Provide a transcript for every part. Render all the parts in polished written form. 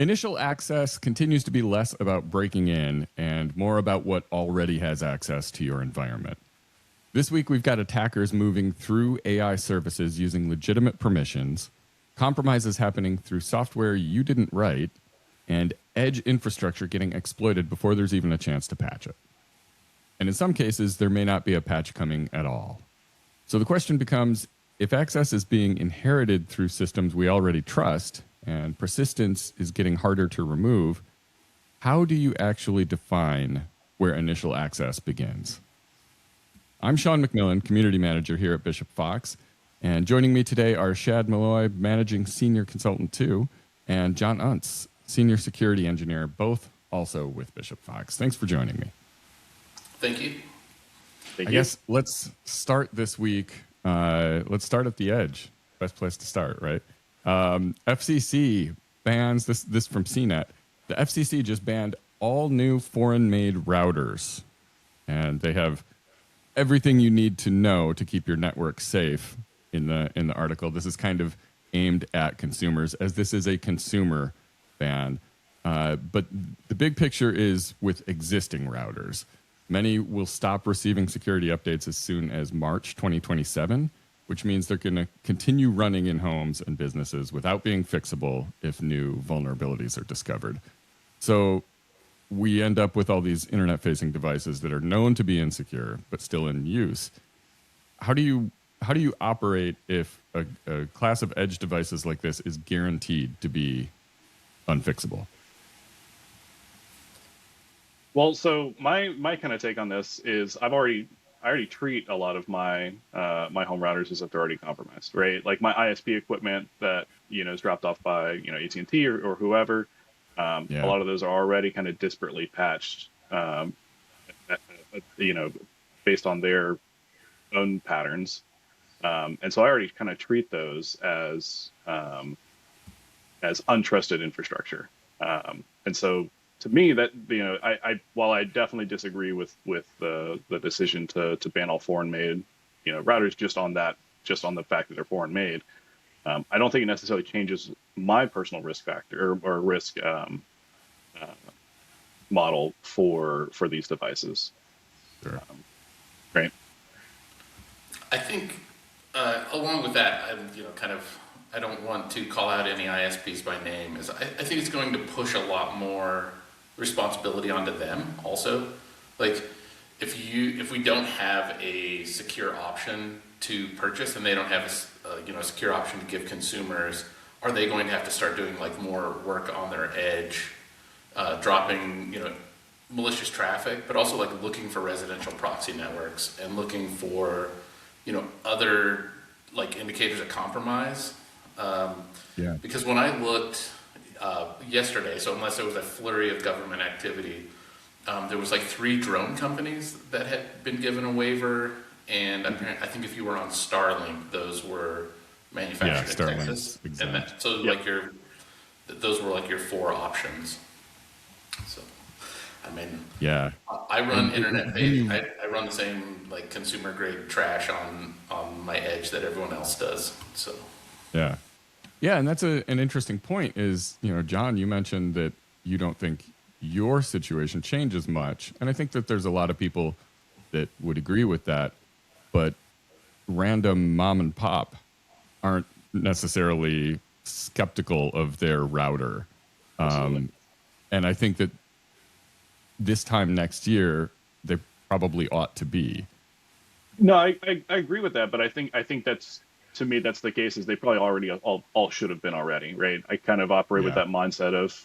Initial access continues to be less about breaking in and more about what already has access to your environment. This week, we've got attackers moving through AI services using legitimate permissions, compromises happening through software you didn't write, and edge infrastructure getting exploited before there's even a chance to patch it. And in some cases, there may not be a patch coming at all. So the question becomes, if access is being inherited through systems we already trust, and persistence is getting harder to remove, how do you actually define where initial access begins? I'm Sean McMillan, Community Manager here at Bishop Fox, and joining me today are Shad Malloy, Managing Senior Consultant 2, and John Untz, Senior Security Engineer, both also with Bishop Fox. Thanks for joining me. Thank you. I guess let's start this week. Let's start at the edge. Best place to start, right? FCC bans this from CNET. The FCC just banned all new foreign-made routers, and they have everything you need to know to keep your network safe in the article. This is kind of aimed at consumers, as this is a consumer ban. But the big picture is with existing routers. Many will stop receiving security updates as soon as March 2027. Which means they're going to continue running in homes and businesses without being fixable if new vulnerabilities are discovered. So we end up with all these internet-facing devices that are known to be insecure but still in use. How do you operate if a class of edge devices like this is guaranteed to be unfixable? Well, so my kind of take on this is I already treat a lot of my my home routers as if they're already compromised, right? Like my ISP equipment that is dropped off by AT&T or whoever. A lot of those are already kind of disparately patched, based on their own patterns, and so I already kind of treat those as untrusted infrastructure, and so. To me, that while I definitely disagree with the decision to ban all foreign-made routers just on the fact that they're foreign-made, I don't think it necessarily changes my personal risk factor or risk model for these devices. Sure. Right. I think along with that, I don't want to call out any ISPs by name. I think it's going to push a lot more responsibility onto them also. Like if we don't have a secure option to purchase and they don't have a secure option to give consumers, are they going to have to start doing like more work on their edge, dropping malicious traffic, but also like looking for residential proxy networks and looking for other like indicators of compromise. Because when I looked yesterday, so unless there was a flurry of government activity, there was like 3 drone companies that had been given a waiver, and I think if you were on Starlink, those were manufactured in Texas. Exactly. Those were like your 4 options. So, I mean, I run I run the same like consumer grade trash on my edge that everyone else does. So yeah, and that's an interesting point is, John, you mentioned that you don't think your situation changes much. And I think that there's a lot of people that would agree with that. But random mom and pop aren't necessarily skeptical of their router. And I think that this time next year, they probably ought to be. No, I agree with that. But I think that's, to me, that's the case is they probably already all should have been already, right? I kind of operate with that mindset of,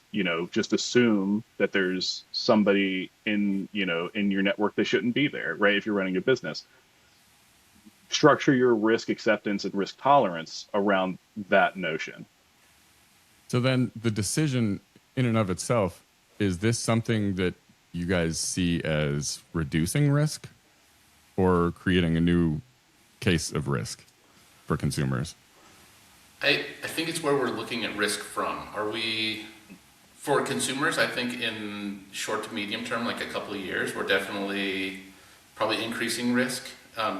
just assume that there's somebody in your network that shouldn't be there, right? If you're running a business, structure your risk acceptance and risk tolerance around that notion. So then the decision in and of itself, is this something that you guys see as reducing risk or creating a new case of risk for consumers? I think it's where we're looking at risk from. For consumers, I think in short to medium term, like a couple of years, we're definitely probably increasing risk,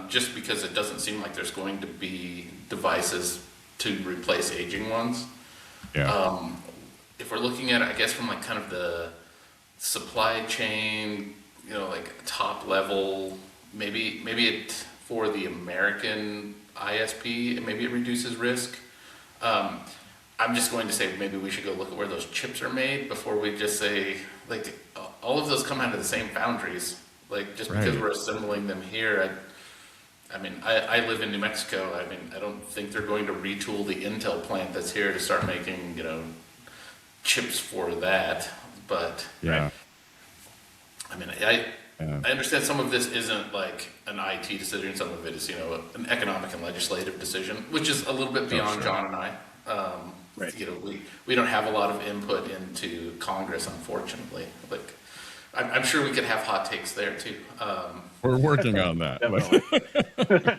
just because it doesn't seem like there's going to be devices to replace aging ones. if we're looking at it, I guess from like kind of the supply chain, like top level, maybe it for the American ISP, maybe it reduces risk. Um, I'm just going to say maybe we should go look at where those chips are made before we just say like all of those come out of the same foundries. Like just because Right. we're assembling them here, I mean, I live in New Mexico. I mean, I don't think they're going to retool the Intel plant that's here to start making, chips for that. But Yeah. I mean, Yeah. I understand some of this isn't like an IT decision. Some of it is, an economic and legislative decision, which is a little bit beyond sure. John and I. Right. We don't have a lot of input into Congress, unfortunately. Like, I'm sure we could have hot takes there too. We're working on that. Definitely.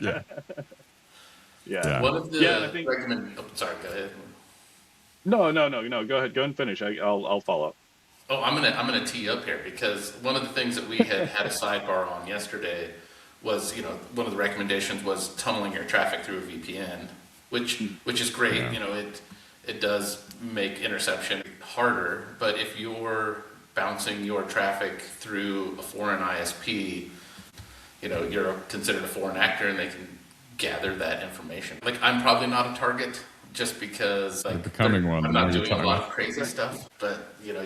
Yeah. Yeah. One of the Yeah, and I think sorry, go ahead. no. Go ahead. Go and finish. I'll follow up. Oh, I'm gonna tee up here because one of the things that we had a sidebar on yesterday was, one of the recommendations was tunneling your traffic through a VPN, which is great. Yeah. It does make interception harder, but if you're bouncing your traffic through a foreign ISP, you're considered a foreign actor and they can gather that information. Like, I'm probably not a target just because You're becoming one. I'm the more not you doing talk a lot about of crazy stuff, but it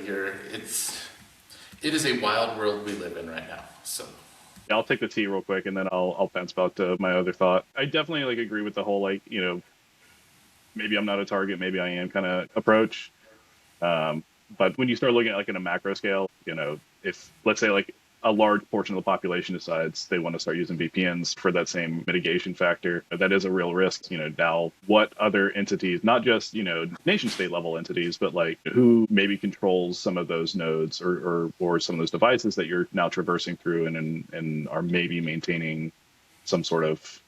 is a wild world we live in right now. So Yeah, I'll take the tea real quick, and then I'll bounce back to my other thought. I definitely agree with the whole maybe I'm not a target, maybe I am kind of approach. But when you start looking at like in a macro scale, if let's say like a large portion of the population decides they want to start using VPNs for that same mitigation factor, that is a real risk. Now what other entities, not just, nation state level entities, but like who maybe controls some of those nodes or some of those devices that you're now traversing through and are maybe maintaining some sort of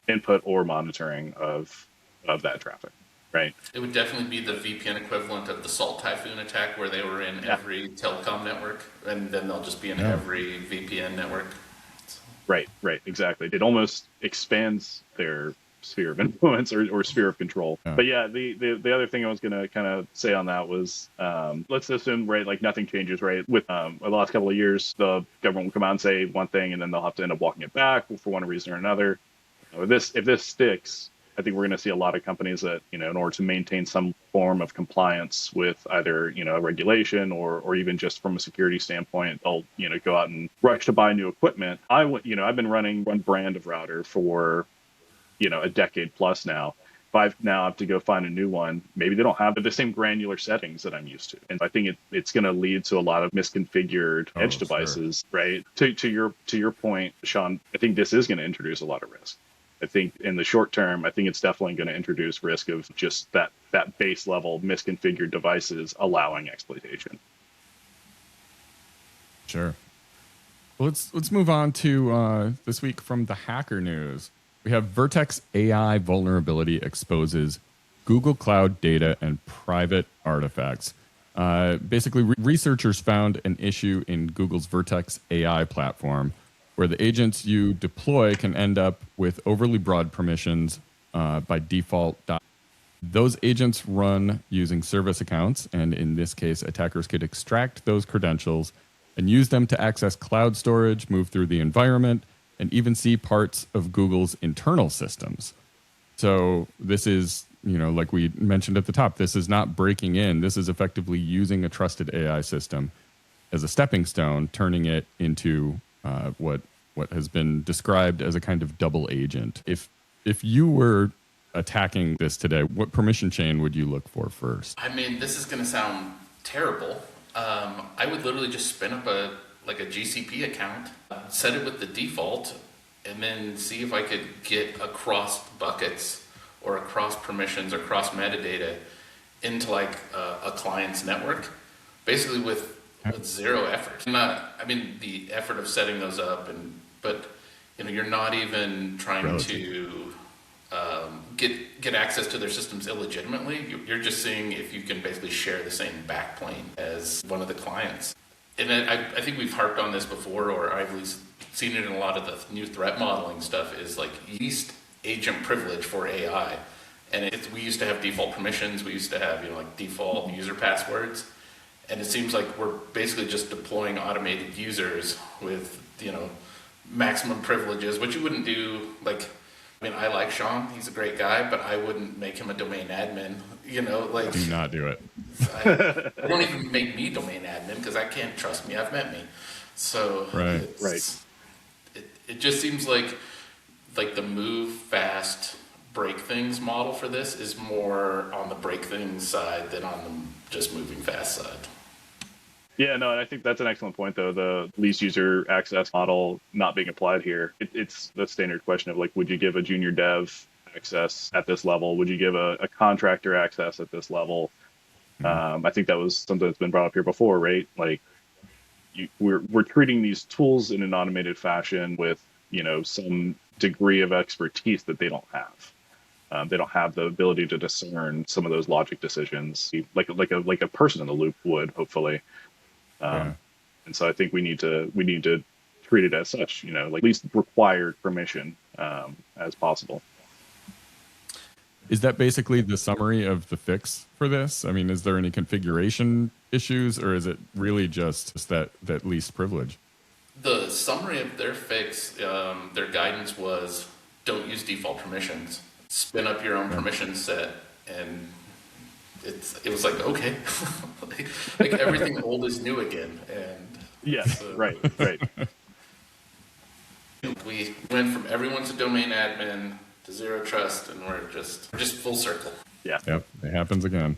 input or monitoring of that traffic. Right. it would definitely be the VPN equivalent of the Salt Typhoon attack, where they were in every telecom network, and then they'll just be in every VPN network. Right, exactly. It almost expands their sphere of influence or sphere of control. Yeah. But yeah, the other thing I was going to kind of say on that was, let's assume, right, like nothing changes, right? With the last couple of years, the government will come out and say one thing, and then they'll have to end up walking it back for one reason or another. If this sticks, I think we're going to see a lot of companies that, in order to maintain some form of compliance with either, a regulation or even just from a security standpoint, they'll, go out and rush to buy new equipment. I've been running one brand of router for, a decade plus now. If I now have to go find a new one, maybe they don't have the same granular settings that I'm used to. And I think it's going to lead to a lot of misconfigured edge devices, right? To your point, Sean, I think this is going to introduce a lot of risk. I think in the short term, I think it's definitely going to introduce risk of just that base level misconfigured devices allowing exploitation. Sure. Well, let's move on to this week from the Hacker News. We have Vertex AI vulnerability exposes Google Cloud data and private artifacts. Basically, researchers found an issue in Google's Vertex AI platform where the agents you deploy can end up with overly broad permissions by default. Those agents run using service accounts, and in this case, attackers could extract those credentials and use them to access cloud storage, move through the environment, and even see parts of Google's internal systems. So this is, like we mentioned at the top, this is not breaking in. This is effectively using a trusted AI system as a stepping stone, turning it into what has been described as a kind of double agent. If you were attacking this today, what permission chain would you look for first? I mean, this is going to sound terrible. I would literally just spin up a GCP account, set it with the default, and then see if I could get across buckets or across permissions or cross metadata into like a client's network, basically with zero effort. The effort of setting those up, but you're not even trying to get access to their systems illegitimately. You're just seeing if you can basically share the same backplane as one of the clients. And I think we've harped on this before, or I've at least seen it in a lot of the new threat modeling stuff, is like least agent privilege for AI. And we used to have default permissions. We used to have, like default user passwords. And it seems like we're basically just deploying automated users with, maximum privileges, which you wouldn't do. Like, I like Sean. He's a great guy, but I wouldn't make him a domain admin. Like, do not do it. I don't even make me domain admin because I can't trust me. I've met me. So Right. It just seems like the move fast, break things model for this is more on the break things side than on the just moving fast side. Yeah, no, and I think that's an excellent point, though. The least user access model not being applied here. It's the standard question of, like, would you give a junior dev access at this level? Would you give a contractor access at this level? I think that was something that's been brought up here before, right? Like, we're treating these tools in an automated fashion with, some degree of expertise that they don't have. They don't have the ability to discern some of those logic decisions like a person in the loop would, hopefully. And so I think we need to treat it as such, like at least required permission as possible. Is that basically the summary of the fix for this? I mean, is there any configuration issues, or is it really just that least privilege? The summary of their fix, their guidance was don't use default permissions. Spin up your own permission set, and it was like, okay, like everything old is new again. And yes, right. We went from everyone's a domain admin to zero trust, and we're just full circle. Yeah. Yep, it happens again.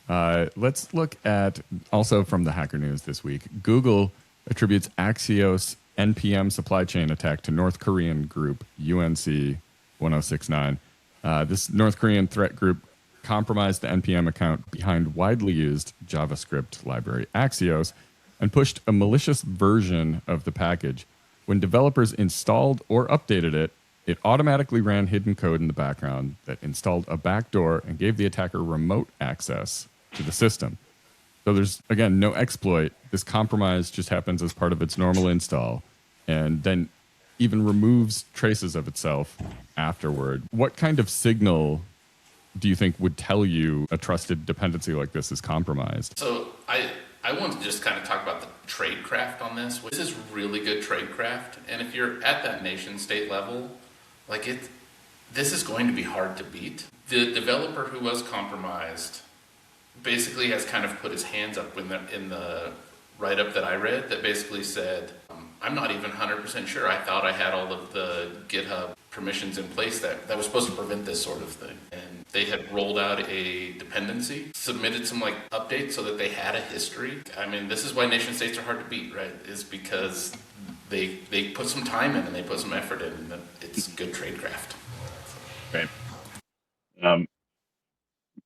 Let's look at also from the Hacker News this week. Google attributes Axios NPM supply chain attack to North Korean group UNC 1069. This North Korean threat group compromised the NPM account behind widely used JavaScript library Axios and pushed a malicious version of the package. When developers installed or updated it, it automatically ran hidden code in the background that installed a backdoor and gave the attacker remote access to the system. So there's, again, no exploit. This compromise just happens as part of its normal install and then even removes traces of itself afterward. What kind of signal do you think would tell you a trusted dependency like this is compromised? So I want to just kind of talk about the tradecraft on this. This is really good tradecraft, and if you're at that nation state level, this is going to be hard to beat. The developer who was compromised basically has kind of put his hands up in the write-up that I read that basically said, I'm not even 100% sure. I thought I had all of the GitHub permissions in place that was supposed to prevent this sort of thing. And they had rolled out a dependency, submitted some updates so that they had a history. I mean, this is why nation states are hard to beat, right? Is because they put some time in and they put some effort in, and it's good tradecraft. Right.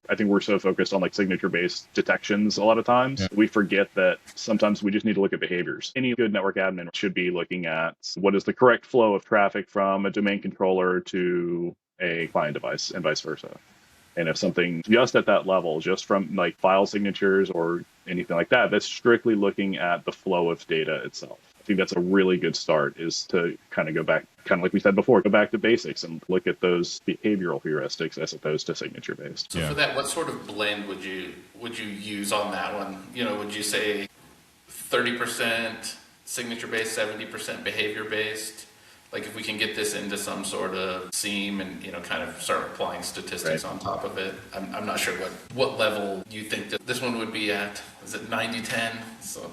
I think we're so focused on signature-based detections a lot of times. Yeah. We forget that sometimes we just need to look at behaviors. Any good network admin should be looking at what is the correct flow of traffic from a domain controller to a client device and vice versa. And if something just at that level, just from file signatures or anything like that, that's strictly looking at the flow of data itself. I think that's a really good start, is to kind of go back, kind of like we said before, go back to basics and look at those behavioral heuristics as opposed to signature based. So for that, what sort of blend would you use on that one? Would you say 30% signature based, 70% behavior based? If we can get this into some sort of seam and kind of start applying statistics on top of it. I'm not sure what level you think that this one would be at. Is it 90-10? So.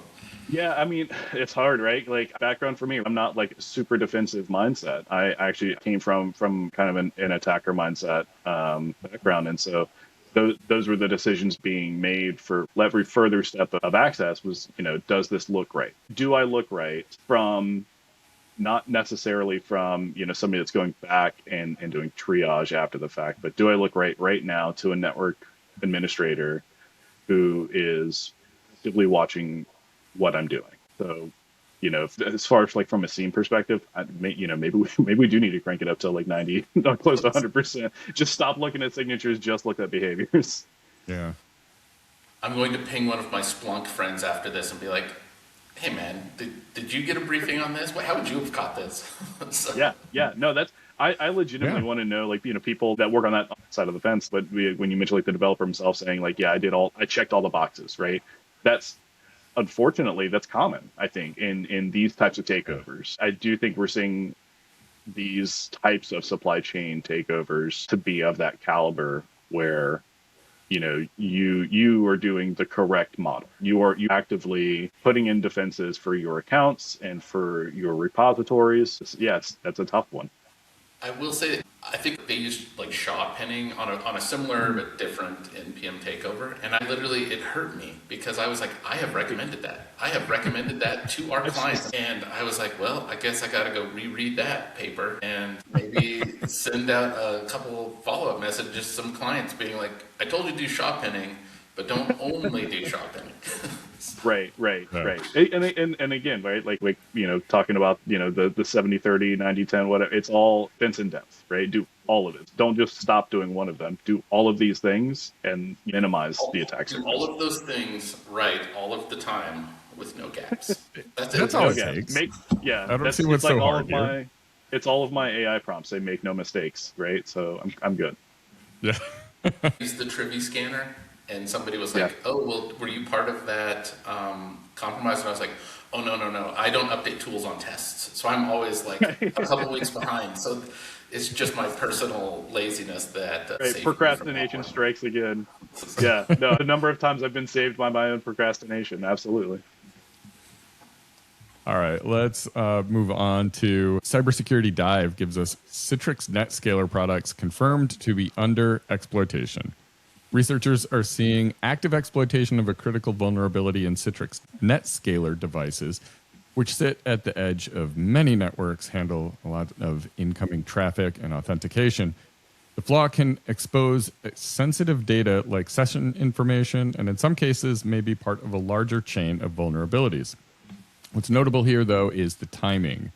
Yeah, I mean, it's hard, right? Background for me, I'm not super defensive mindset. I actually came from kind of an attacker mindset background. And so those were the decisions being made for every further step of access was, does this look right? Do I look right from, not necessarily from, somebody that's going back and doing triage after the fact, but do I look right now to a network administrator who is actively watching what I'm doing? So, as far as from a scene perspective, maybe we do need to crank it up to 90, not close to 100%. Just stop looking at signatures, just look at behaviors. Yeah. I'm going to ping one of my Splunk friends after this and be like, hey man, did you get a briefing on this? How would you have caught this? Yeah. No, I legitimately want to know, like, people that work on that side of the fence. But when you mention like the developer himself saying like, yeah, I checked all the boxes, right? That's unfortunately that's common, I think, in these types of takeovers. I do think we're seeing these types of supply chain takeovers to be of that caliber where you are doing the correct model. You actively putting in defenses for your accounts and for your repositories. Yes, that's a tough one. I will say that I think they used like Shaw pinning on a similar but different NPM takeover, and it hurt me because I was like, I have recommended that to our clients, and I was like, well, I guess I got to go reread that paper and maybe send out a couple follow-up messages to some clients being like, I told you to do Shaw pinning, but don't only do Shaw pinning. Right. And again, right, like talking about the 70-30, 90-10, whatever, it's all fence in depth, right? Do all of it. Don't just stop doing one of them. Do all of these things and minimize the attack surface. All of those things right all of the time with no gaps. That's all it takes. I don't see what's so hard here. It's all of my AI prompts. They make no mistakes, right? So I'm good. Yeah. Use the Trivy scanner. And somebody was like, oh, well, were you part of that compromise? And I was like, oh, no. I don't update tools on tests. So I'm always like a couple weeks behind. So it's just my personal laziness that... procrastination strikes again. Yeah, no, the number of times I've been saved by my own procrastination. Absolutely. All right, let's move on to Cybersecurity Dive gives us Citrix NetScaler products confirmed to be under exploitation. Researchers are seeing active exploitation of a critical vulnerability in Citrix NetScaler devices, which sit at the edge of many networks, handle a lot of incoming traffic and authentication. The flaw can expose sensitive data like session information, and in some cases may be part of a larger chain of vulnerabilities. What's notable here, though, is the timing.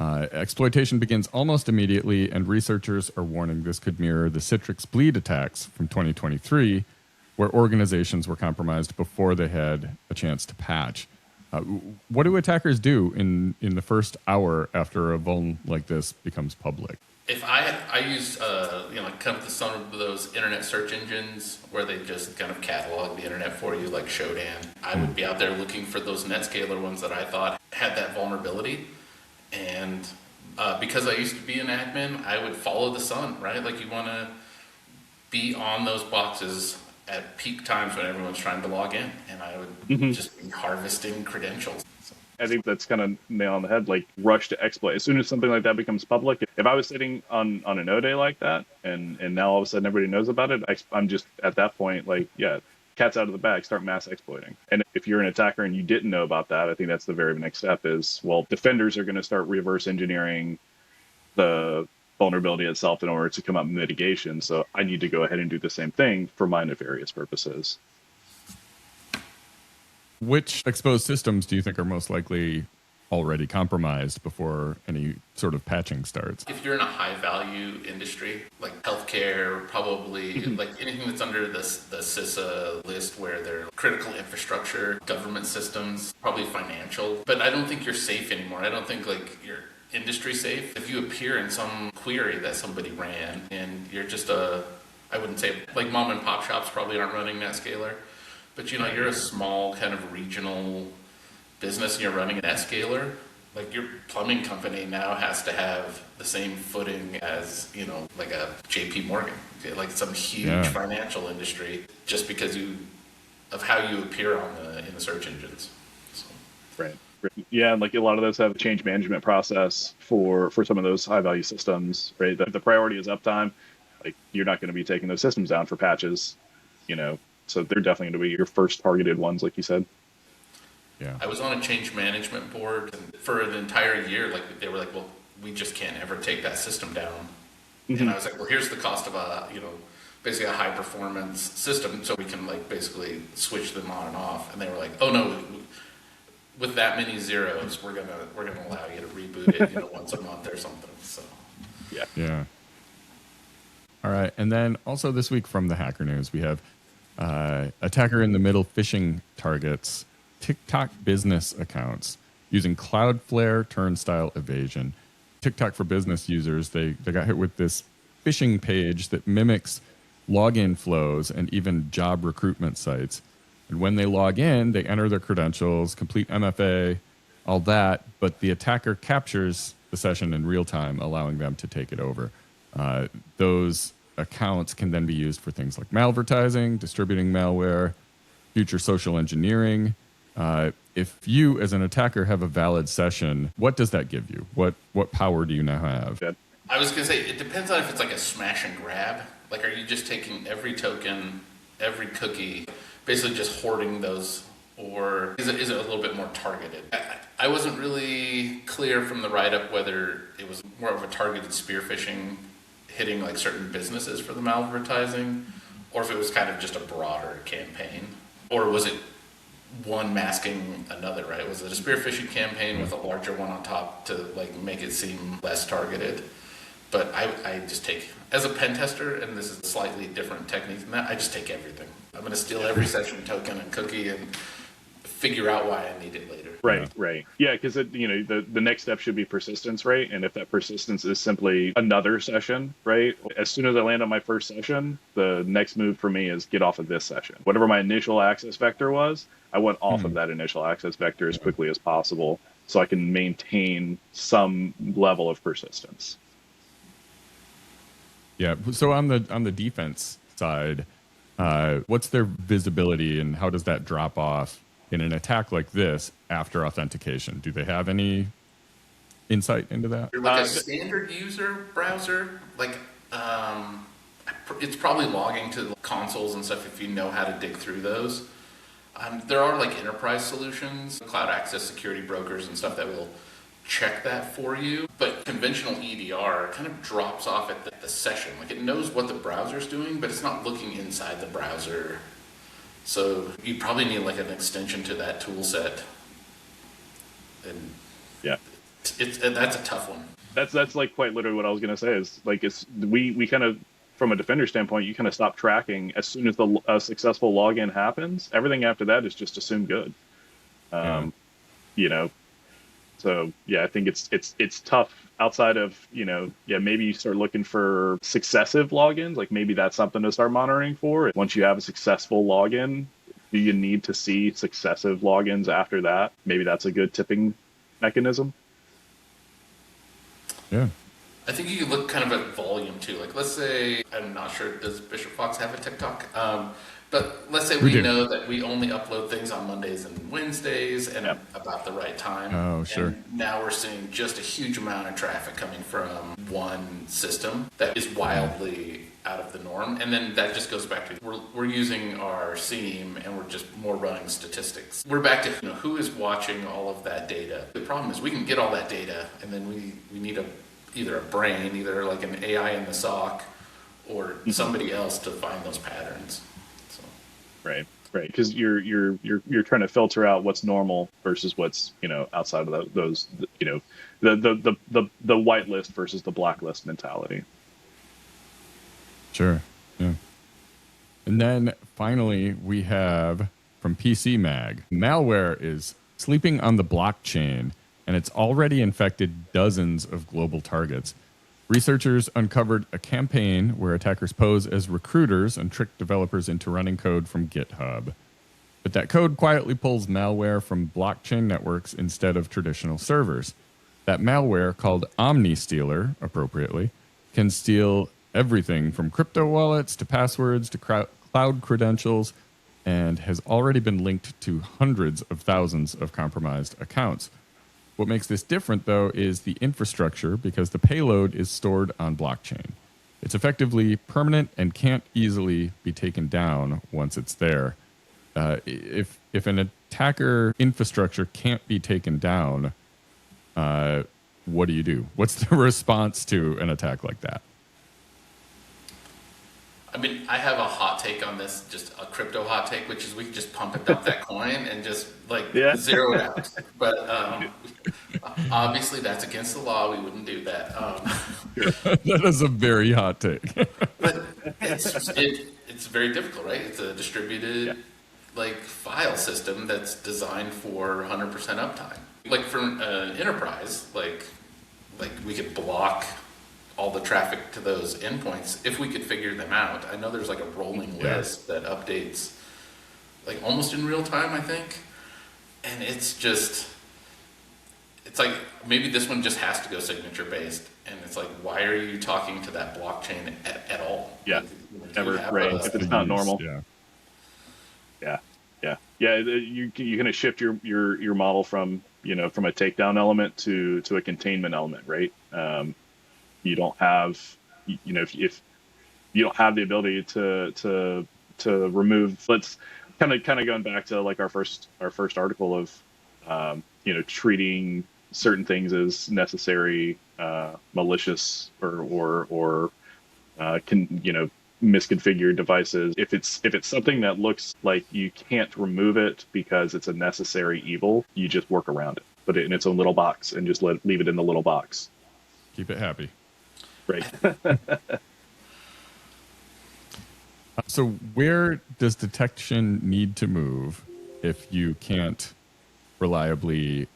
Exploitation begins almost immediately, and researchers are warning this could mirror the Citrix Bleed attacks from 2023, where organizations were compromised before they had a chance to patch. What do attackers do in the first hour after a vuln like this becomes public? If I use kind of some of those internet search engines where they just kind of catalog the internet for you, like Shodan, I would be out there looking for those NetScaler ones that I thought had that vulnerability. And because I used to be an admin, I would follow the sun, right? Like you want to be on those boxes at peak times when everyone's trying to log in, and I would just be harvesting credentials. So. I think that's kind of nail on the head, like rush to exploit. As soon as something like that becomes public, if I was sitting on an O-Day like that, and now all of a sudden everybody knows about it, I'm just at that point, like, yeah, cat's out of the bag, start mass exploiting. And if you're an attacker and you didn't know about that, I think that's the very next step is, well, defenders are going to start reverse engineering the vulnerability itself in order to come up with mitigation. So I need to go ahead and do the same thing for my nefarious purposes. Which exposed systems do you think are most likely already compromised before any sort of patching starts? If you're in a high value industry, like healthcare, probably like anything that's under the CISA list where they're critical infrastructure, government systems, probably financial. But I don't think you're safe anymore. I don't think like you're industry safe. If you appear in some query that somebody ran and you're just I wouldn't say like mom and pop shops probably aren't running NetScaler, but you're a small kind of regional business and you're running an NetScaler, like your plumbing company now has to have the same footing as, like a JP Morgan, like some huge financial industry, just because of how you appear in the search engines. So. Right. Yeah, and like a lot of those have a change management process for some of those high value systems, right? The priority is uptime. Like you're not going to be taking those systems down for patches, so they're definitely going to be your first targeted ones, like you said. Yeah. I was on a change management board for an entire year. Like they were like, well, we just can't ever take that system down. And I was like, well, here's the cost of basically a high performance system. So we can like basically switch them on and off. And they were like, oh no, with that many zeros, we're going to allow you to reboot it, once a month or something. So yeah. All right. And then also this week from the Hacker News, we have attacker in the middle phishing targets TikTok business accounts using Cloudflare turnstile evasion. TikTok for Business users, they got hit with this phishing page that mimics login flows and even job recruitment sites. And when they log in, they enter their credentials, complete MFA, all that, but the attacker captures the session in real time, allowing them to take it over. Those accounts can then be used for things like malvertising, distributing malware, future social engineering. If you, as an attacker, have a valid session, what does that give you? What power do you now have? I was going to say, it depends on if it's like a smash and grab. Like, are you just taking every token, every cookie, basically just hoarding those, or is it a little bit more targeted? I wasn't really clear from the write-up whether it was more of a targeted spear phishing, hitting like certain businesses for the malvertising, or if it was kind of just a broader campaign, or was it one masking another, right? Was it a spear phishing campaign with a larger one on top to like make it seem less targeted? But I just take, as a pen tester, and this is a slightly different technique than that, I just take everything. I'm going to steal every session token and cookie and figure out why I need it later. Right. Yeah, because the next step should be persistence, right? And if that persistence is simply another session, right? As soon as I land on my first session, the next move for me is get off of this session. Whatever my initial access vector was, I went off of that initial access vector as quickly as possible so I can maintain some level of persistence. Yeah. So on the defense side, what's their visibility and how does that drop off in an attack like this after authentication? Do they have any insight into that? Like a standard user browser, like it's probably logging to consoles and stuff if you know how to dig through those. There are like enterprise solutions, cloud access security brokers and stuff that will check that for you. But conventional EDR kind of drops off at the session. Like it knows what the browser's doing, but it's not looking inside the browser. So you probably need like an extension to that tool set. And yeah, that's a tough one. That's like quite literally what I was going to say is like we kind of, from a defender standpoint, you kind of stop tracking as soon as a successful login happens. Everything after that is just assumed good. So yeah, I think it's tough outside of, maybe you start looking for successive logins. Like maybe that's something to start monitoring for. Once you have a successful login, do you need to see successive logins after that? Maybe that's a good tipping mechanism. Yeah. I think you can look kind of at volume too. Like let's say, I'm not sure, does Bishop Fox have a TikTok? But let's say we know that we only upload things on Mondays and Wednesdays and about the right time. Oh, sure. And now we're seeing just a huge amount of traffic coming from one system that is wildly out of the norm. And then that just goes back to we're using our SIEM and we're just more running statistics. We're back to who is watching all of that data. The problem is we can get all that data and then we need either a brain, either like an AI in the SOC or somebody else to find those patterns. Right. Because you're trying to filter out what's normal versus what's outside of those the whitelist versus the blacklist mentality. Sure. Yeah. And then finally we have from PC Mag, malware is sleeping on the blockchain and it's already infected dozens of global targets. Researchers uncovered a campaign where attackers pose as recruiters and trick developers into running code from GitHub. But that code quietly pulls malware from blockchain networks instead of traditional servers. That malware, called OmniStealer, appropriately, can steal everything from crypto wallets to passwords to cloud credentials and has already been linked to hundreds of thousands of compromised accounts. What makes this different, though, is the infrastructure because the payload is stored on blockchain. It's effectively permanent and can't easily be taken down once it's there. If an attacker infrastructure can't be taken down, what do you do? What's the response to an attack like that? I mean, I have a hot take on this, just a crypto hot take, which is we could just pump and dump that coin and just zero it out. But obviously that's against the law. We wouldn't do that. That is a very hot take. But it's very difficult, right? It's a distributed file system that's designed for 100% uptime. Like for an enterprise, like we could block all the traffic to those endpoints if we could figure them out. I know there's like a rolling list that updates like almost in real time, I think. And it's like maybe this one just has to go signature based. And it's like, why are you talking to that blockchain at all? Yeah, like, ever, right? If it's not normal. Yeah. You're gonna shift your model from from a takedown element to a containment element, right? You don't have if you don't have the ability to remove. Let's kind of going back to like our first article of treating certain things as necessary, malicious or misconfigured devices. If it's something that looks like you can't remove it because it's a necessary evil, you just work around it, put it in its own little box, and just leave it in the little box. Keep it happy. Right. So where does detection need to move if you can't reliably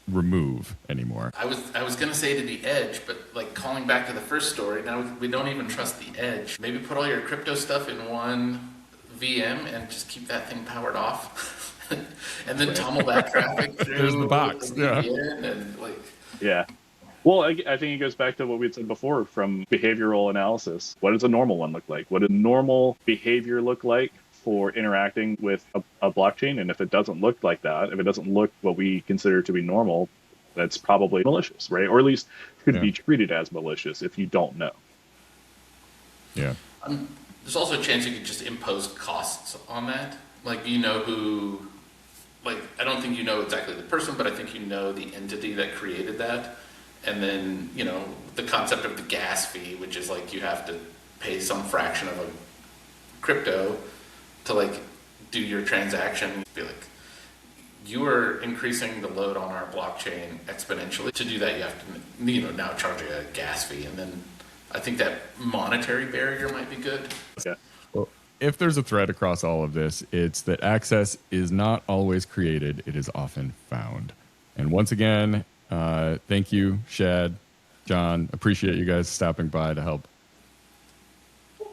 remove anymore? I was gonna say to the edge, but like calling back to the first story, now we don't even trust the edge. Maybe put all your crypto stuff in one VM and just keep that thing powered off, and then tunnel that traffic through. There's the box. Yeah. And Yeah. Well, I think it goes back to what we had said before from behavioral analysis. What does a normal one look like? What does normal behavior look like for interacting with a blockchain? And if it doesn't look like that, if it doesn't look what we consider to be normal, that's probably malicious, right? Or at least could be treated as malicious if you don't know. Yeah. There's also a chance you could just impose costs on that. Like, who, like, I don't think you know exactly the person, but I think you know the entity that created that. And then, the concept of the gas fee, which is like you have to pay some fraction of a crypto to like do your transaction. Be like, you are increasing the load on our blockchain exponentially. To do that, you have to, now charge a gas fee. And then I think that monetary barrier might be good. Yeah. Well, if there's a thread across all of this, it's that access is not always created. It is often found. And once again, thank you, Shad, John. Appreciate you guys stopping by to help.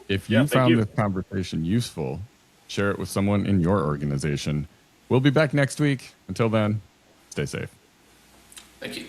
If you found this conversation useful, share it with someone in your organization. We'll be back next week. Until then, stay safe. Thank you.